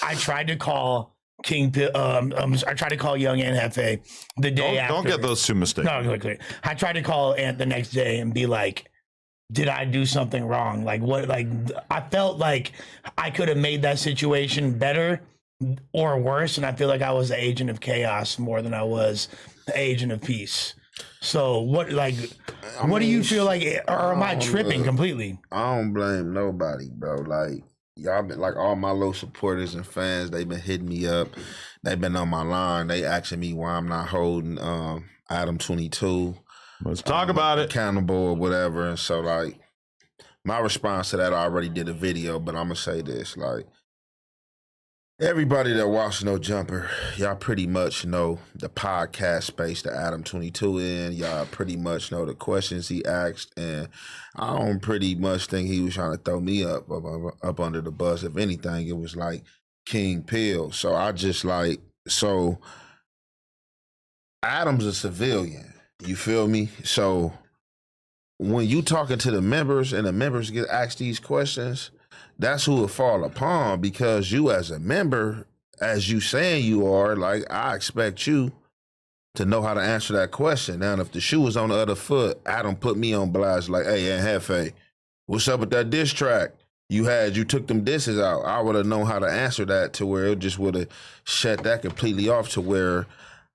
I tried to call I tried to call Young and Jefe the day after. Don't get those two mistakes. No, quickly. I tried to call Ant the next day and be like, did I do something wrong? Like what? Like I felt like I could have made that situation better or worse, and I feel like I was the agent of chaos more than I was the agent of peace. So what? Like, what do you feel like? Or am I tripping completely? I don't blame nobody, bro. Like y'all been like all my little supporters and fans. They've been hitting me up. They've been on my line. They asking me why I'm not holding Adam 22. Let's talk about it. Accountable or whatever. And so like my response to that, I already did a video, but I'm gonna say this, like everybody that watched No Jumper, y'all pretty much know the podcast space that Adam 22 in. Y'all pretty much know the questions he asked, and I don't pretty much think he was trying to throw me up under the bus. If anything, it was like King Pill. So I just like, so Adam's a civilian. You feel me? So when you talking to the members and the members get asked these questions, that's who it fall upon, because you as a member, as you saying you are, like I expect you to know how to answer that question. Now, if the shoe was on the other foot, Adam put me on blast like, hey, Aunt Jefe, what's up with that diss track? You took them disses out. I would have known how to answer that to where it just would have shut that completely off to where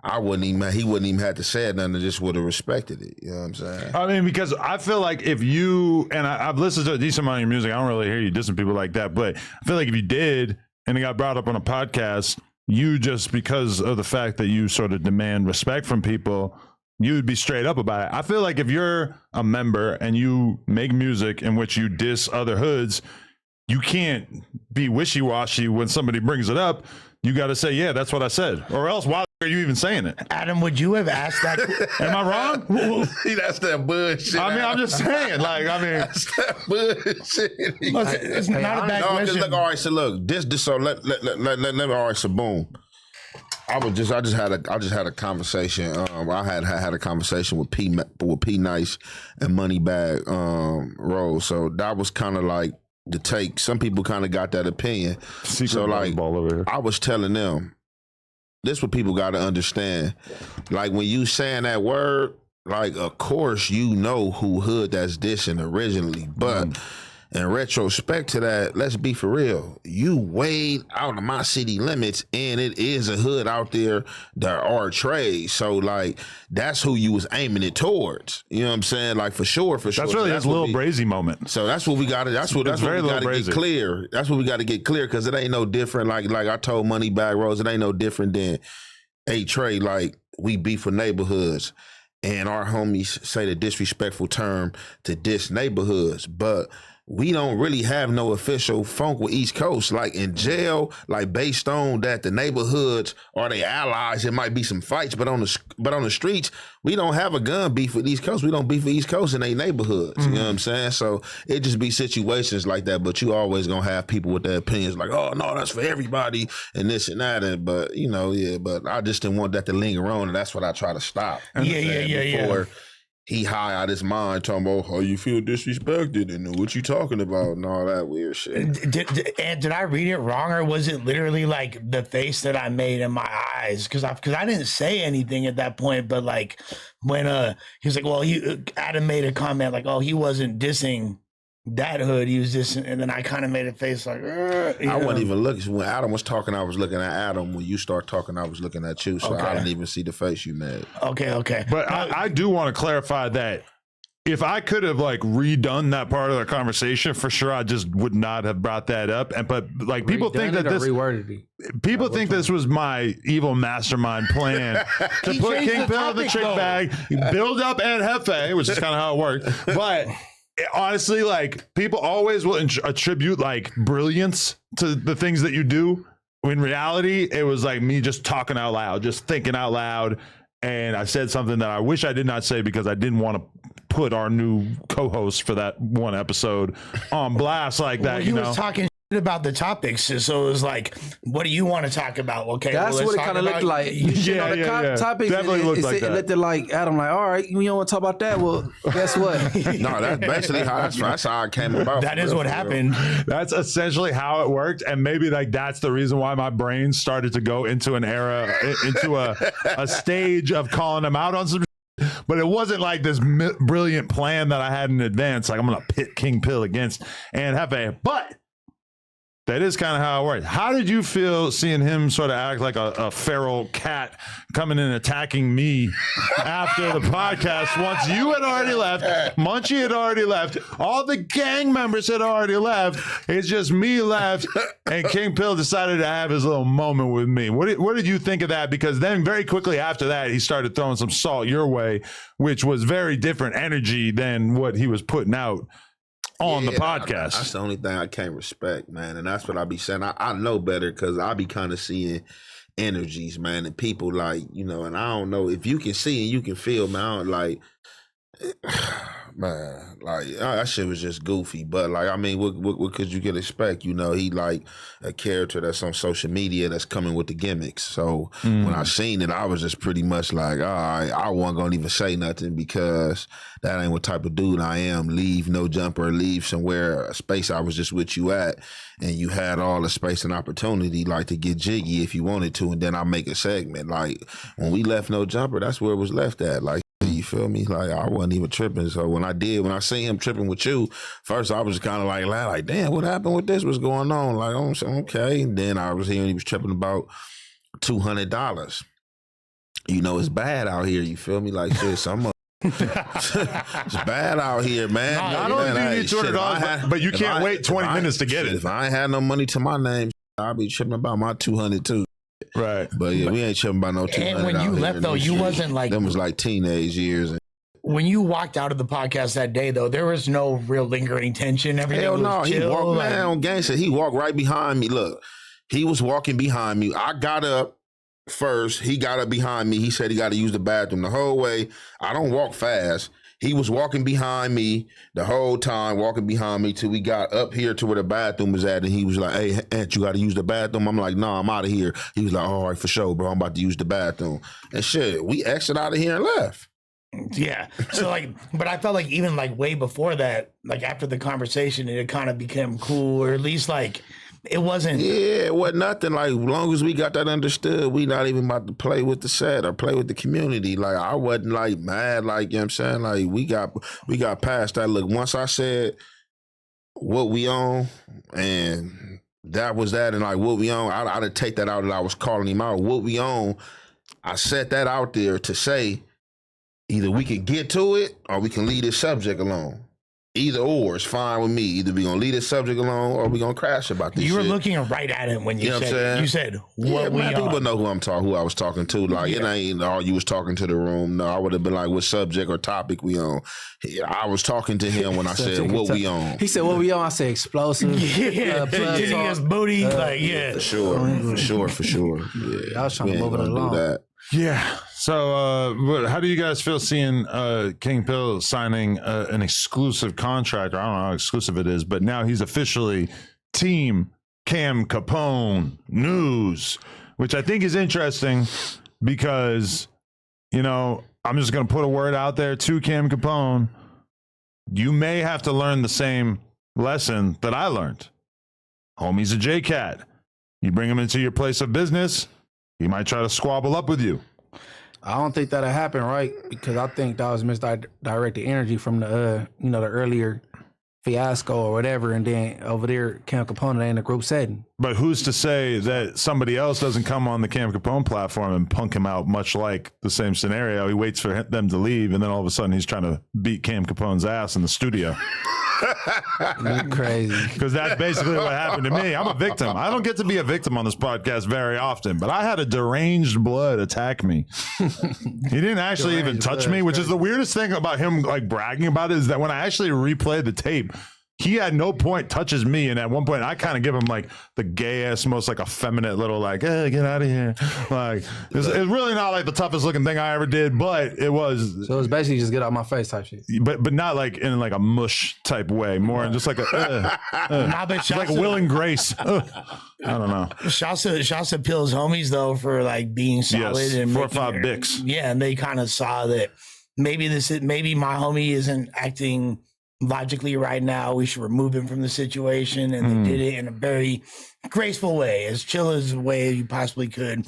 he wouldn't even have to say it, nothing, and just would have respected it. You know what I'm saying? I mean, because I feel like if you, and I've listened to a decent amount of your music, I don't really hear you dissing people like that, but I feel like if you did, and it got brought up on a podcast, you just, because of the fact that you sort of demand respect from people, you would be straight up about it. I feel like if you're a member and you make music in which you diss other hoods, you can't be wishy-washy when somebody brings it up. You got to say, yeah, that's what I said. Or else, why are you even saying it? Adam, would you have asked that? Am I wrong? See, that's that bullshit. I mean, I'm just saying. Like, I mean, that's that bullshit. It's not a bad question. Look, all right, so look, this. So let me. All right, so boom. I just had a conversation. I had a conversation with P Nice and Moneybag Rose. So that was kind of like the take. Some people kind of got that opinion. So like, I was telling them, this what people got to understand. Like when you saying that word, like of course you know who hood that's dissing originally, but in retrospect to that, let's be for real. You way out of my city limits, and it is a hood out there that are trades. So like that's who you was aiming it towards. You know what I'm saying? Like for sure. That's really his Lil Brazy moment. So that's what we got to. That's what we got to get clear. That's what we got to get clear, because it ain't no different. Like I told Moneybag Rose, it ain't no different than Trey. Like we beef with neighborhoods, and our homies say the disrespectful term to diss neighborhoods, but we don't really have no official funk with East Coast. Like in jail, like based on that the neighborhoods are they allies, it might be some fights, but on the streets, we don't have a gun beef with East Coast. We don't beef with East Coast in their neighborhoods. You know what I'm saying? So it just be situations like that, but you always gonna have people with their opinions like, oh no, that's for everybody and this and that. But you know, but I just didn't want that to linger on, and that's what I try to stop. Before he high out his mind talking about how you feel disrespected and what you talking about and all that weird shit. Did I read it wrong, or was it literally like the face that I made in my eyes? Because I didn't say anything at that point, but like when he was like, well, Adam made a comment like, oh, he wasn't dissing that hood, he was dissing, and then I kind of made a face like, I wasn't even looking. When Adam was talking, I was looking at Adam. When you start talking, I was looking at you. So I didn't even see the face you made. Okay. But I do want to clarify that if I could have like redone that part of the conversation, for sure, I just would not have brought that up. But like people think that this people think this was my evil mastermind plan to put King Pill in the trick bag, build up Aunt Jefe, which is kind of how it worked. But honestly, like people always will attribute like brilliance to the things that you do. In reality, it was like me just talking out loud, just thinking out loud. And I said something that I wish I did not say because I didn't want to put our new co-host for that one episode on blast like that. Well, he was talking about the topics, so it was like, what do you want to talk about? Okay, that's what it kind of looked like. Topics. Definitely looked like that. It looked like Adam, like, all right, you don't want to talk about that. Well, guess what? No, that's basically that's how it came about. That is what happened. That's essentially how it worked, and maybe like that's the reason why my brain started to go into an era, into a stage of calling him out on some. But it wasn't like this brilliant plan that I had in advance. Like I'm gonna pit King Pill against and Jefe, but. That is kind of how it works. How did you feel seeing him sort of act like a feral cat coming in and attacking me after the podcast? Once you had already left, Munchie had already left, all the gang members had already left. It's just me left, and King Pill decided to have his little moment with me. What did you think of that? Because then very quickly after that, he started throwing some salt your way, which was very different energy than what he was putting out on the podcast. That's the only thing I can't respect, man. And that's what I be saying. I know better because I be kind of seeing energies, man, and people like, and I don't know if you can see and you can feel, man. I don't like, man, like that shit was just goofy. But like, I mean, what could you expect? He like a character that's on social media that's coming with the gimmicks. So when I seen it, I was just pretty much like, all right, I wasn't gonna even say nothing because that ain't what type of dude I am. Leave no jumper, leave somewhere, a space I was just with you at, and you had all the space and opportunity like to get jiggy if you wanted to, and then I make a segment. Like when we left no jumper, that's where it was left at. Like, you feel me? Like I wasn't even tripping. So when I seen him tripping with you, first I was kind of like, damn, what happened with this? What's going on? Like, oh, okay. And then I was hearing he was tripping about $200. It's bad out here. You feel me? Like shit, it's bad out here, man. Not only do you need $200, but you can't wait 20 minutes to get it. If I ain't had no money to my name, I'll be tripping about my 200 too. Right. But yeah, we ain't tripping about no 200. And when you left though, you wasn't like, them was like teenage years. When you walked out of the podcast that day though, there was no real lingering tension. Everything Hell no, was he chill, walked, man, on gangster. He walked right behind me. Look, he was walking behind me. I got up first. He got up behind me. He said he got to use the bathroom the whole way. I don't walk fast. He was walking behind me the whole time, walking behind me till we got up here to where the bathroom was at. And he was like, hey, Aunt, you got to use the bathroom? I'm like, no, I'm out of here. He was like, all right, for sure, bro. I'm about to use the bathroom. And shit, we exited out of here and left. Yeah. So like, but I felt like even like way before that, like after the conversation, it kind of became cool, or at least like it wasn't. Yeah, it wasn't nothing. Like, as long as we got that understood, we not even about to play with the set or play with the community. Like, I wasn't like mad. Like, you know what I'm saying? Like, we got past that. Look, once I said what we on, and that was that, and like what we on, I didn't take that out that I was calling him out. What we on, I set that out there to say either we can get to it or we can leave this subject alone. Either or is fine with me. Either we gonna leave this subject alone or we gonna crash about this. You were shit. looking right at him when you know said you said what we man, are. people know who I was talking to. Like it ain't all you was talking to the room. No, I would have been like, what subject or topic we on? I was talking to him when I said what we on. He said what we on. I said explosive. Hitting his booty. For sure. Yeah, I was trying to move it along. That. Yeah. So, how do you guys feel seeing King Pill signing an exclusive contract? Or I don't know how exclusive it is, but now he's officially Team Cam Capone News, which I think is interesting because, I'm just going to put a word out there to Cam Capone. You may have to learn the same lesson that I learned. Homie's a J-Cat. You bring him into your place of business, he might try to squabble up with you. I don't think that'll happen, right? Because I think that was misdirected energy from the the earlier fiasco or whatever, and then over there, Cam Capone in a group setting. But who's to say that somebody else doesn't come on the Cam Capone platform and punk him out, much like the same scenario? He waits for them to leave, and then all of a sudden he's trying to beat Cam Capone's ass in the studio. You're crazy. Because that's basically what happened to me. I'm a victim. I don't get to be a victim on this podcast very often, but I had a deranged blood attack me. He didn't actually even touch me, which is the weirdest thing about him like bragging about it, is that when I actually replayed the tape, he at no point touches me, and at one point I kind of give him like the gayest, most like effeminate little like, hey, get out of here. Like it's really not like the toughest looking thing I ever did, but it was. So it was basically just get out my face type shit. But not like in like a mush type way, more in just like a like Will and Grace. I don't know. Shouts to Pill's homies though for like being solid and 4 or 5 Bics. Yeah, and they kind of saw that maybe my homie isn't acting logically right now. We should remove him from the situation, and they did it in a very graceful way, as chill as a way you possibly could,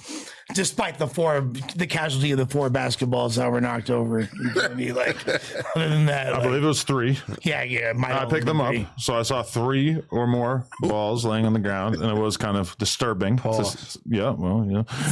despite the casualty of the 4 basketballs that were knocked over. You feel me? Like, other than that, I believe it was 3. Yeah. I picked them up, so I saw 3 or more balls laying on the ground, and it was kind of disturbing. Yeah.